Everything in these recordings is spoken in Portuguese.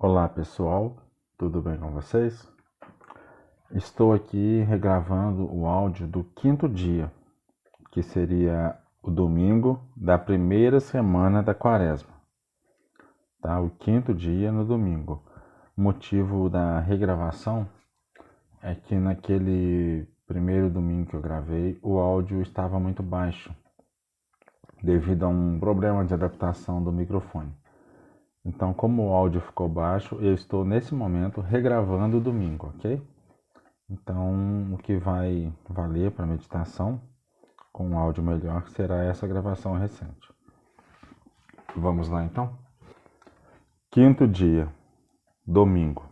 Olá pessoal, tudo bem com vocês? Estou aqui regravando o áudio do quinto dia, que seria o domingo da primeira semana da quaresma. Tá? O quinto dia no domingo. O motivo da regravação é que naquele primeiro domingo que eu gravei, o áudio estava muito baixo, devido a um problema de adaptação do microfone. Então, como o áudio ficou baixo, eu estou nesse momento regravando o domingo, ok? Então, o que vai valer para meditação com um áudio melhor será essa gravação recente. Vamos lá então? Quinto dia, domingo,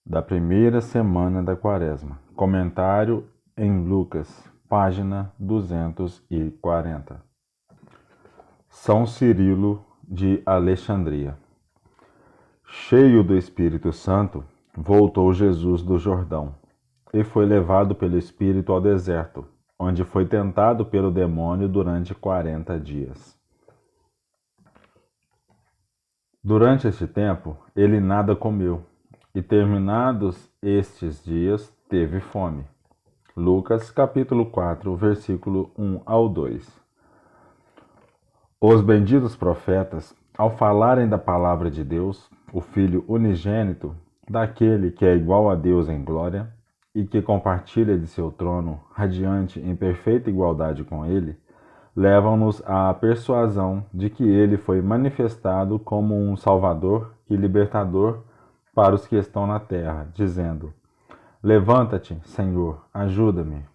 da primeira semana da quaresma. Comentário em Lucas, página 240. São Cirilo de Alexandria. Cheio do Espírito Santo, voltou Jesus do Jordão e foi levado pelo Espírito ao deserto, onde foi tentado pelo demônio durante 40 dias. Durante este tempo, ele nada comeu, e terminados estes dias, teve fome. Lucas capítulo 4, versículo 1 ao 2. Os benditos profetas, ao falarem da palavra de Deus, o Filho unigênito, daquele que é igual a Deus em glória e que compartilha de seu trono, radiante em perfeita igualdade com ele, levam-nos à persuasão de que ele foi manifestado como um Salvador e Libertador para os que estão na terra, dizendo: Levanta-te, Senhor, ajuda-me.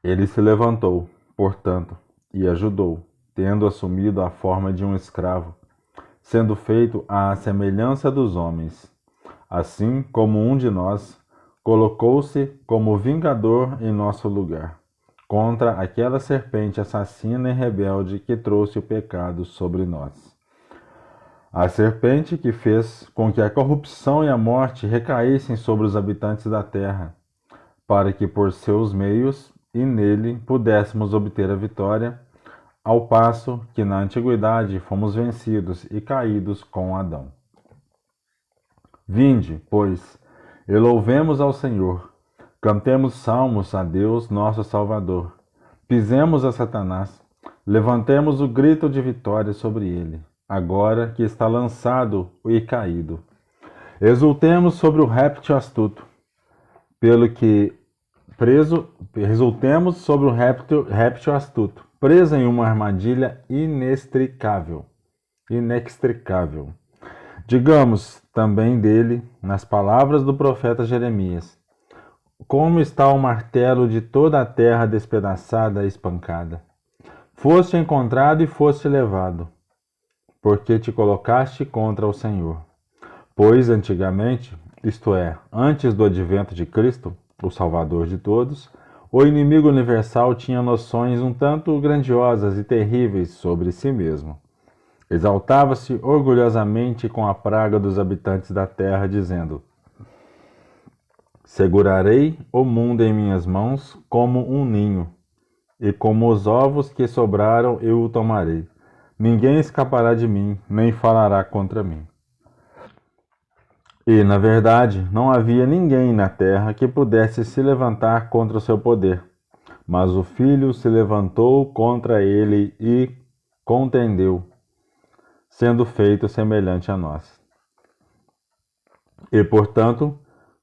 Ele se levantou, portanto, e ajudou, tendo assumido a forma de um escravo, sendo feito à semelhança dos homens. Assim como um de nós, colocou-se como vingador em nosso lugar, contra aquela serpente assassina e rebelde que trouxe o pecado sobre nós. A serpente que fez com que a corrupção e a morte recaíssem sobre os habitantes da terra, para que por seus meios e nele pudéssemos obter a vitória, ao passo que na antiguidade fomos vencidos e caídos com Adão. Vinde, pois, e louvemos ao Senhor, cantemos salmos a Deus nosso Salvador, pisemos a Satanás, levantemos o grito de vitória sobre ele, agora que está lançado e caído. Exultemos sobre o réptil astuto, pelo que resultemos sobre o réptil astuto, preso em uma armadilha inextricável. Digamos também dele, nas palavras do profeta Jeremias: como está o martelo de toda a terra despedaçada e espancada. Foste encontrado e foste levado, porque te colocaste contra o Senhor. Pois antigamente, isto é, antes do advento de Cristo, o Salvador de todos, o inimigo universal tinha noções um tanto grandiosas e terríveis sobre si mesmo. Exaltava-se orgulhosamente com a praga dos habitantes da terra, dizendo: segurarei o mundo em minhas mãos como um ninho, e como os ovos que sobraram eu o tomarei. Ninguém escapará de mim, nem falará contra mim. E, na verdade, não havia ninguém na terra que pudesse se levantar contra o seu poder. Mas o Filho se levantou contra ele e contendeu, sendo feito semelhante a nós. E, portanto,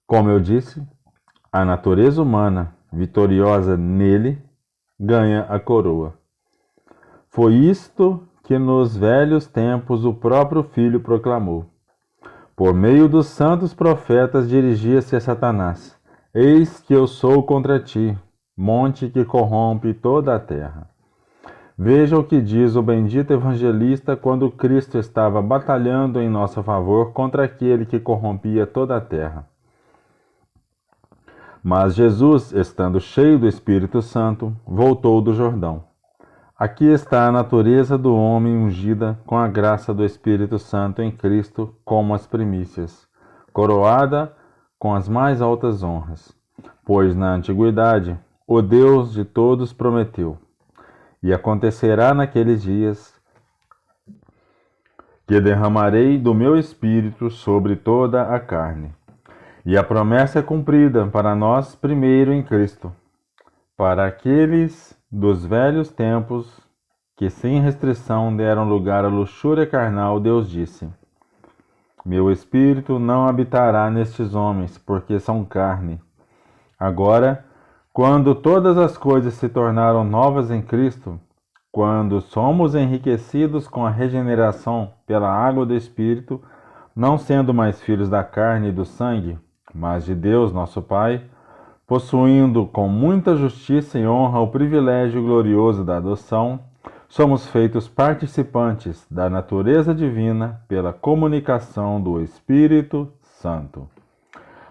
como eu disse, a natureza humana, vitoriosa nele, ganha a coroa. Foi isto que nos velhos tempos o próprio Filho proclamou. Por meio dos santos profetas dirigia-se a Satanás: eis que eu sou contra ti, monte que corrompe toda a terra. Veja o que diz o bendito evangelista quando Cristo estava batalhando em nosso favor contra aquele que corrompia toda a terra. Mas Jesus, estando cheio do Espírito Santo, voltou do Jordão. Aqui está a natureza do homem ungida com a graça do Espírito Santo em Cristo como as primícias, coroada com as mais altas honras. Pois na antiguidade o Deus de todos prometeu: e acontecerá naqueles dias que derramarei do meu espírito sobre toda a carne. E a promessa é cumprida para nós primeiro em Cristo, para aqueles dos velhos tempos que sem restrição deram lugar à luxúria carnal. Deus disse: Meu espírito não habitará nestes homens, porque são carne. Agora, quando todas as coisas se tornaram novas em Cristo, quando somos enriquecidos com a regeneração pela água do Espírito, não sendo mais filhos da carne e do sangue, mas de Deus nosso Pai, possuindo com muita justiça e honra o privilégio glorioso da adoção, somos feitos participantes da natureza divina pela comunicação do Espírito Santo.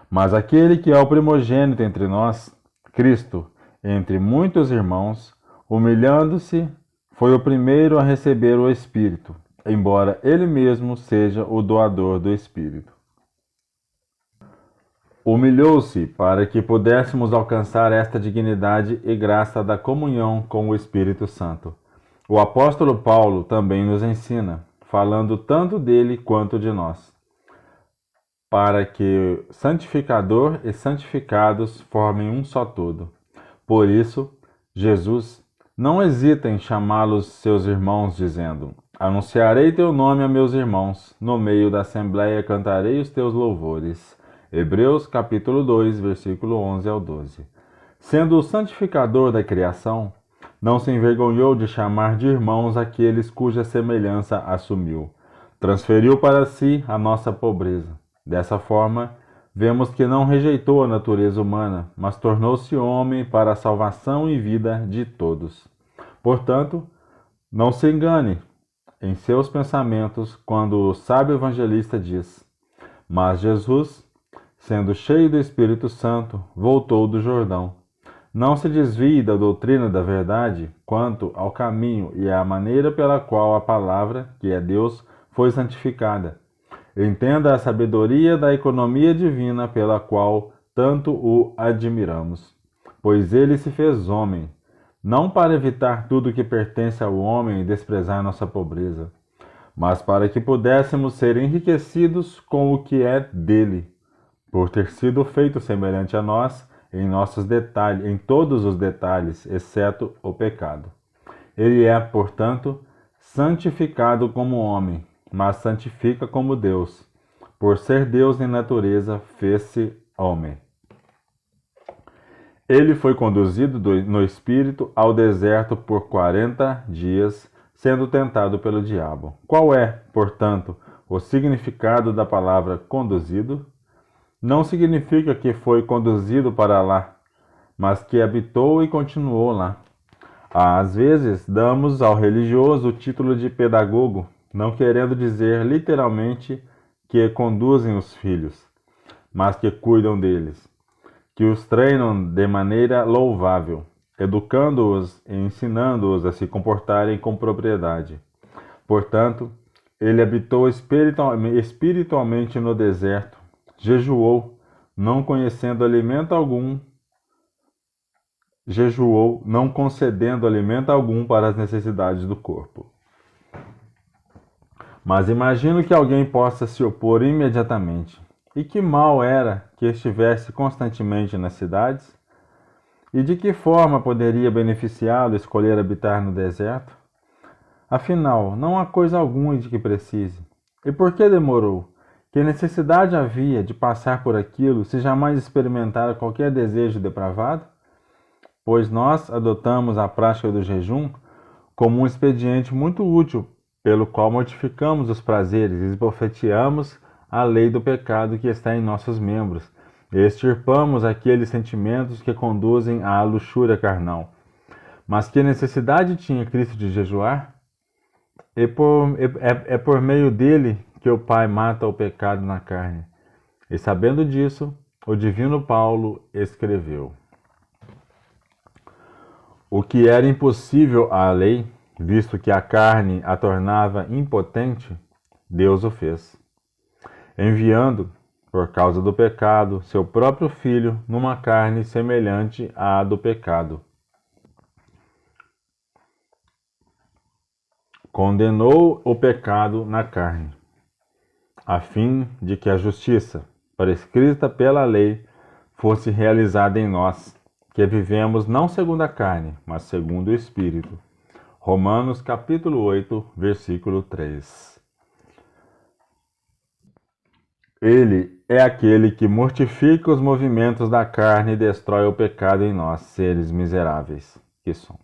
Mas aquele que é o primogênito entre nós, Cristo, entre muitos irmãos, humilhando-se, foi o primeiro a receber o Espírito, embora ele mesmo seja o doador do Espírito. Humilhou-se para que pudéssemos alcançar esta dignidade e graça da comunhão com o Espírito Santo. O apóstolo Paulo também nos ensina, falando tanto dele quanto de nós, para que santificador e santificados formem um só todo. Por isso, Jesus não hesita em chamá-los seus irmãos, dizendo: Anunciarei teu nome a meus irmãos, no meio da assembleia cantarei os teus louvores. Hebreus capítulo 2, versículo 11 ao 12. Sendo o santificador da criação, não se envergonhou de chamar de irmãos aqueles cuja semelhança assumiu. Transferiu para si a nossa pobreza. Dessa forma, vemos que não rejeitou a natureza humana, mas tornou-se homem para a salvação e vida de todos. Portanto, não se engane em seus pensamentos quando o sábio evangelista diz: Mas Jesus, sendo cheio do Espírito Santo, voltou do Jordão. Não se desvie da doutrina da verdade quanto ao caminho e à maneira pela qual a palavra, que é Deus, foi santificada. Entenda a sabedoria da economia divina pela qual tanto o admiramos. Pois ele se fez homem, não para evitar tudo que pertence ao homem e desprezar nossa pobreza, mas para que pudéssemos ser enriquecidos com o que é dele, por ter sido feito semelhante a nós em nossos detalhes, em todos os detalhes, exceto o pecado. Ele é, portanto, santificado como homem, mas santifica como Deus. Por ser Deus em natureza, fez-se homem. Ele foi conduzido no Espírito ao deserto por 40 dias, sendo tentado pelo diabo. Qual é, portanto, o significado da palavra conduzido? Não significa que foi conduzido para lá, mas que habitou e continuou lá. Às vezes, damos ao religioso o título de pedagogo, não querendo dizer literalmente que conduzem os filhos, mas que cuidam deles, que os treinam de maneira louvável, educando-os e ensinando-os a se comportarem com propriedade. Portanto, ele habitou espiritualmente no deserto, jejuou, não concedendo alimento algum para as necessidades do corpo. Mas imagino que alguém possa se opor imediatamente. E que mal era que estivesse constantemente nas cidades? E de que forma poderia beneficiá-lo escolher habitar no deserto? Afinal, não há coisa alguma de que precise. E por que demorou? Que necessidade havia de passar por aquilo se jamais experimentara qualquer desejo depravado? Pois nós adotamos a prática do jejum como um expediente muito útil, pelo qual mortificamos os prazeres e esbofeteamos a lei do pecado que está em nossos membros, e extirpamos aqueles sentimentos que conduzem à luxúria carnal. Mas que necessidade tinha Cristo de jejuar? É por meio dele que o Pai mata o pecado na carne. E sabendo disso, o divino Paulo escreveu: O que era impossível à lei, visto que a carne a tornava impotente, Deus o fez, enviando, por causa do pecado, seu próprio Filho numa carne semelhante à do pecado, condenou o pecado na carne, a fim de que a justiça, prescrita pela lei, fosse realizada em nós, que vivemos não segundo a carne, mas segundo o Espírito. Romanos capítulo 8, versículo 3. Ele é aquele que mortifica os movimentos da carne e destrói o pecado em nós, seres miseráveis que somos.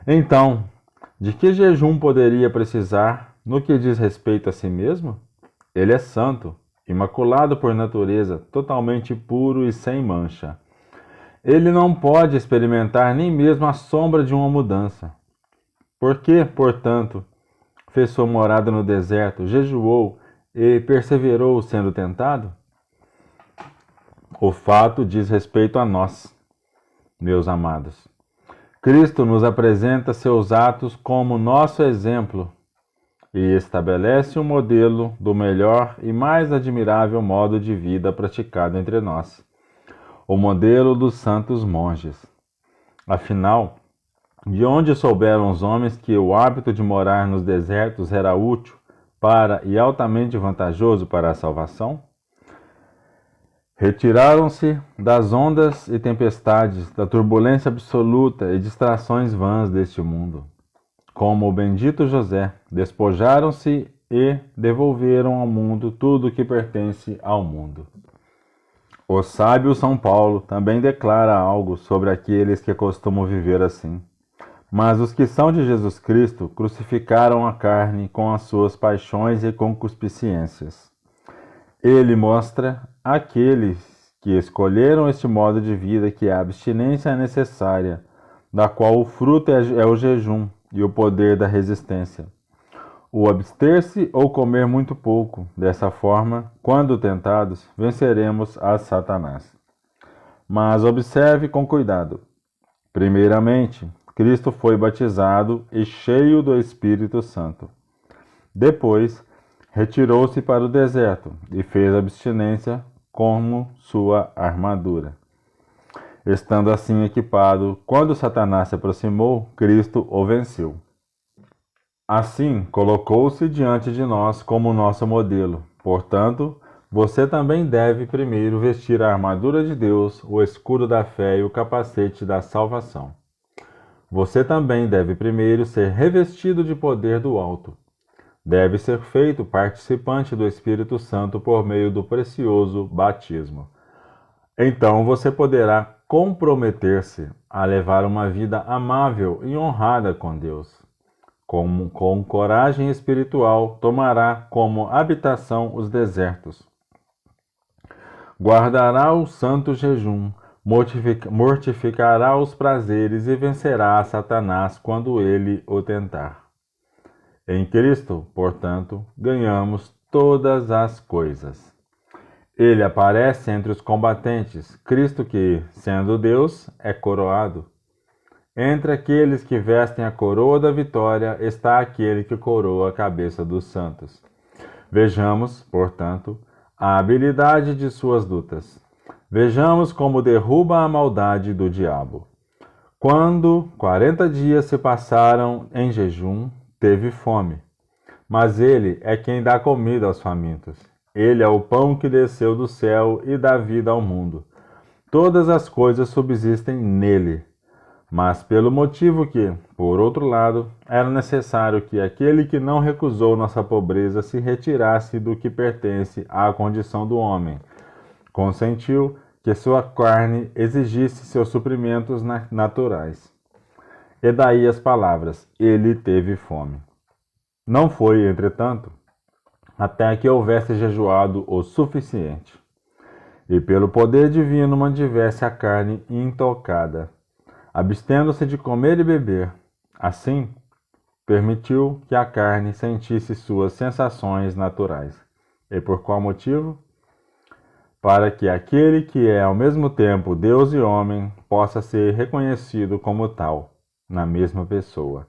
Então, de que jejum poderia precisar no que diz respeito a si mesmo? Ele é santo, imaculado por natureza, totalmente puro e sem mancha. Ele não pode experimentar nem mesmo a sombra de uma mudança. Por que, portanto, fez sua morada no deserto, jejuou e perseverou sendo tentado? O fato diz respeito a nós, meus amados. Cristo nos apresenta seus atos como nosso exemplo e estabelece um modelo do melhor e mais admirável modo de vida praticado entre nós, o modelo dos santos monges. Afinal, de onde souberam os homens que o hábito de morar nos desertos era útil para e altamente vantajoso para a salvação? Retiraram-se das ondas e tempestades, da turbulência absoluta e distrações vãs deste mundo. Como o bendito José, despojaram-se e devolveram ao mundo tudo o que pertence ao mundo. O sábio São Paulo também declara algo sobre aqueles que costumam viver assim. Mas os que são de Jesus Cristo crucificaram a carne com as suas paixões e concupiscências. Ele mostra àqueles que escolheram este modo de vida que a abstinência é necessária, da qual o fruto é o jejum e o poder da resistência. O abster-se ou comer muito pouco, dessa forma, quando tentados, venceremos a Satanás. Mas observe com cuidado. Primeiramente, Cristo foi batizado e cheio do Espírito Santo. Depois, retirou-se para o deserto e fez abstinência como sua armadura. Estando assim equipado, quando Satanás se aproximou, Cristo o venceu. Assim, colocou-se diante de nós como nosso modelo. Portanto, você também deve primeiro vestir a armadura de Deus, o escudo da fé e o capacete da salvação. Você também deve primeiro ser revestido de poder do alto. Deve ser feito participante do Espírito Santo por meio do precioso batismo. Então você poderá comprometer-se a levar uma vida amável e honrada com Deus. Com coragem espiritual, tomará como habitação os desertos. Guardará o santo jejum, mortificará os prazeres e vencerá a Satanás quando ele o tentar. Em Cristo, portanto, ganhamos todas as coisas. Ele aparece entre os combatentes, Cristo que, sendo Deus, é coroado. Entre aqueles que vestem a coroa da vitória está aquele que coroa a cabeça dos santos. Vejamos, portanto, a habilidade de suas lutas. Vejamos como derruba a maldade do diabo. Quando 40 dias se passaram em jejum, teve fome. Mas ele é quem dá comida aos famintos. Ele é o pão que desceu do céu e dá vida ao mundo. Todas as coisas subsistem nele. Mas pelo motivo que, por outro lado, era necessário que aquele que não recusou nossa pobreza se retirasse do que pertence à condição do homem, consentiu que sua carne exigisse seus suprimentos naturais. E daí as palavras, ele teve fome. Não foi, entretanto, até que houvesse jejuado o suficiente, e pelo poder divino mantivesse a carne intocada, abstendo-se de comer e beber. Assim, permitiu que a carne sentisse suas sensações naturais. E por qual motivo? Para que aquele que é ao mesmo tempo Deus e homem possa ser reconhecido como tal, na mesma pessoa,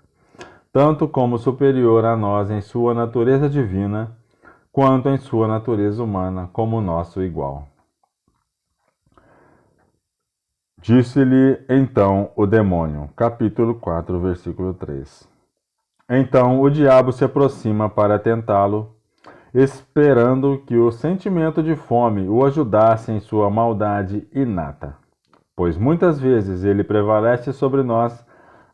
tanto como superior a nós em sua natureza divina, quanto em sua natureza humana como nosso igual. Disse-lhe então o demônio, capítulo 4, versículo 3. Então o diabo se aproxima para tentá-lo, esperando que o sentimento de fome o ajudasse em sua maldade inata, pois muitas vezes ele prevalece sobre nós,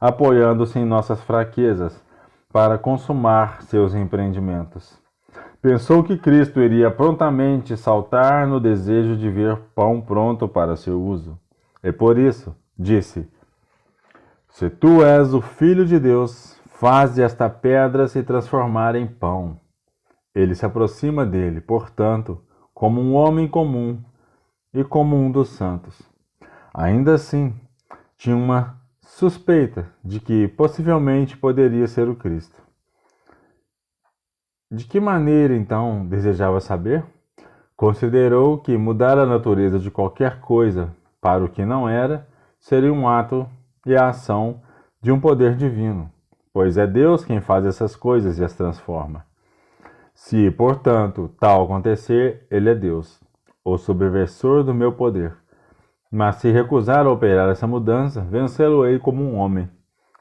apoiando-se em nossas fraquezas para consumar seus empreendimentos. Pensou que Cristo iria prontamente saltar no desejo de ver pão pronto para seu uso. E por isso disse: Se tu és o Filho de Deus, faze esta pedra se transformar em pão. Ele se aproxima dele, portanto, como um homem comum e como um dos santos. Ainda assim, tinha uma suspeita de que possivelmente poderia ser o Cristo. De que maneira, então, desejava saber? Considerou que mudar a natureza de qualquer coisa para o que não era seria um ato e a ação de um poder divino, pois é Deus quem faz essas coisas e as transforma. Se, portanto, tal acontecer, ele é Deus, o subversor do meu poder. Mas se recusar a operar essa mudança, vencê-lo-ei como um homem.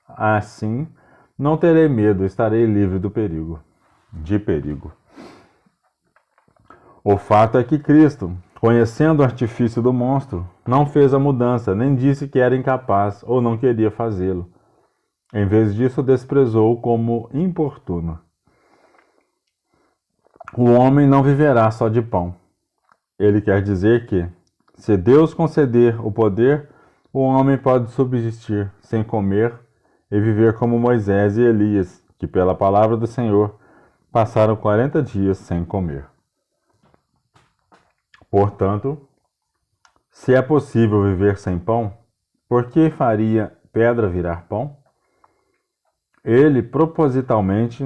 Assim, não terei medo, estarei livre do perigo. De perigo. O fato é que Cristo, conhecendo o artifício do monstro, não fez a mudança, nem disse que era incapaz ou não queria fazê-lo. Em vez disso, desprezou como importuno. O homem não viverá só de pão. Ele quer dizer que, se Deus conceder o poder, o homem pode subsistir sem comer e viver como Moisés e Elias, que pela palavra do Senhor passaram 40 dias sem comer. Portanto, se é possível viver sem pão, por que faria pedra virar pão? Ele propositalmente